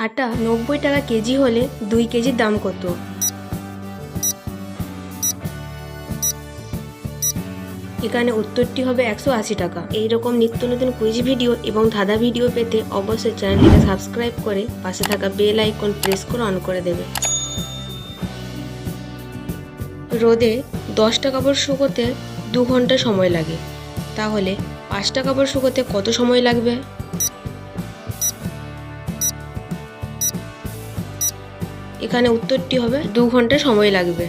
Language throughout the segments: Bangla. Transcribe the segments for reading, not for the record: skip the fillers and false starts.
আটা 90 টাকা কেজি হলে 2 কেজির দাম কত? এখানে উত্তরটি হবে 180 টাকা। এইরকম নিত্য নতুন কুইজ ভিডিও এবং ধাঁধা ভিডিও পেতে অবশ্যই চ্যানেলটিকে সাবস্ক্রাইব করে পাশে থাকা বেল আইকন প্রেস করে অন করে দেবে। রোদে 10টা কাপড় শুকোতে 2 ঘন্টা সময় লাগে, তাহলে 5টা কাপড় শুকোতে কত সময় লাগবে? এখানে উত্তরটি হবে 2 ঘন্টা সময় লাগবে।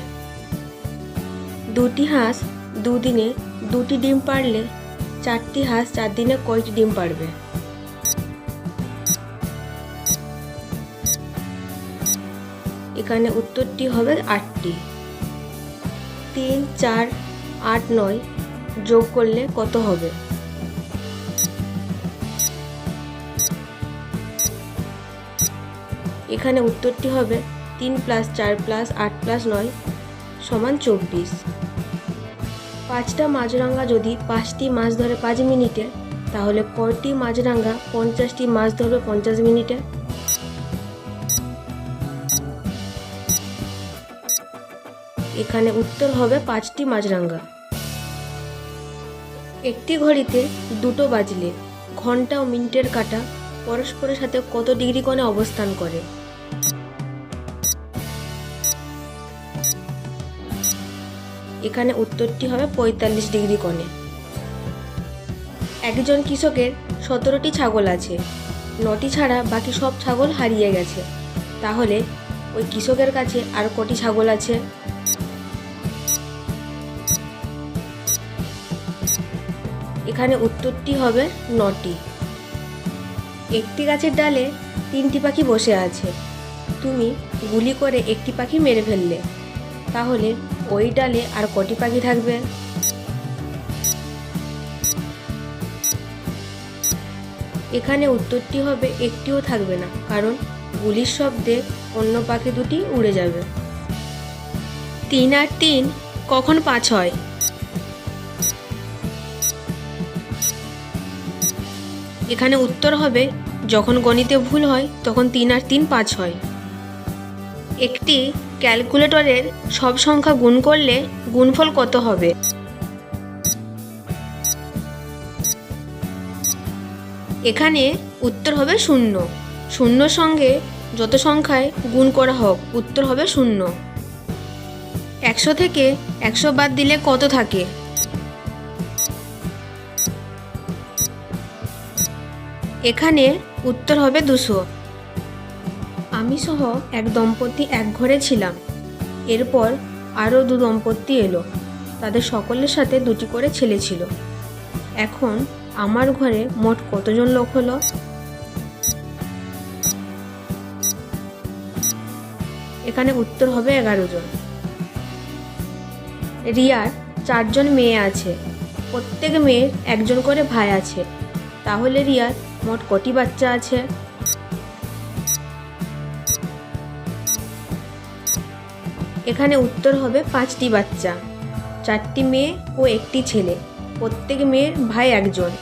দুটি হাঁস 2 দিনে 2টি ডিম পারলে 4টি হাঁস 4 দিনে কয়টি ডিম পারবে? এখানে উত্তরটি হবে 8টি। 3, 4, 8, 9 যোগ করলে কত হবে? এখানে উত্তরটি হবে 3 + 4 + 8 + 9 = 24। 5টা মাছরাঙা যদি 5টি মাছ ধরে 5 মিনিটে, তাহলে কয়টি মাছরাঙা 50টি মাছ ধরবে 50 মিনিটে? এখানে উত্তর হবে 5টি মাছরাঙা। একটি ঘড়িতে 2টো বাজলে ঘন্টা ও মিনিটের কাঁটা পরস্পরের সাথে কত ডিগ্রি কোণে অবস্থান করে? এখানে উত্তরটি হবে 45 ডিগ্রি কোণে। একজন কৃষকের 17টি ছাগল আছে, 9টি ছাড়া বাকি সব ছাগল হারিয়ে গেছে, তাহলে ওই কৃষকের কাছে আর কটি ছাগল আছে? এখানে উত্তরটি হবে 9টি। একটি গাছের ডালে 3টি পাখি বসে আছে, তুমি গুলি করে একটি পাখি মেরে ফেললে, তাহলে ওই ডালে আর কটি পাখি থাকবে? এখানে উত্তরটি হবে একটিও থাকবে না, কারণ গুলির শব্দে অন্য পাখি দুটি উড়ে যাবে। 3 আর 3 কখন 5 হয়? এখানে উত্তর হবে যখন গণিতে ভুল হয় তখন 3 আর 3 5 হয়। একটি ক্যালকুলেটরের সব সংখ্যা গুণ করলে গুণফল কত হবে? এখানে উত্তর হবে 0। শূন্যর সঙ্গে যত সংখ্যায় গুণ করা হোক উত্তর হবে 0। 100 থেকে 100 বাদ দিলে কত থাকে? এখানে উত্তর হবে 200। আমি সহ এক দম্পতি এক ঘরে ছিলাম, এরপর আরও 2 দম্পতি এলো, তাদের সকলের সাথে 2টি করে ছেলে ছিল। এখন আমার ঘরে মোট কতজন লোক হলো? এখানে উত্তর হবে 11 জন। রিয়ার 4 জন মেয়ে আছে, প্রত্যেক মেয়ের একজন করে ভাই আছে, তাহলে রিয়ার মোট কটি বাচ্চা আছে? এখানে উত্তর হবে 5টি বাচ্চা, 4টি মেয়ে ও 1টি ছেলে, প্রত্যেক মেয়ের ভাই একজন,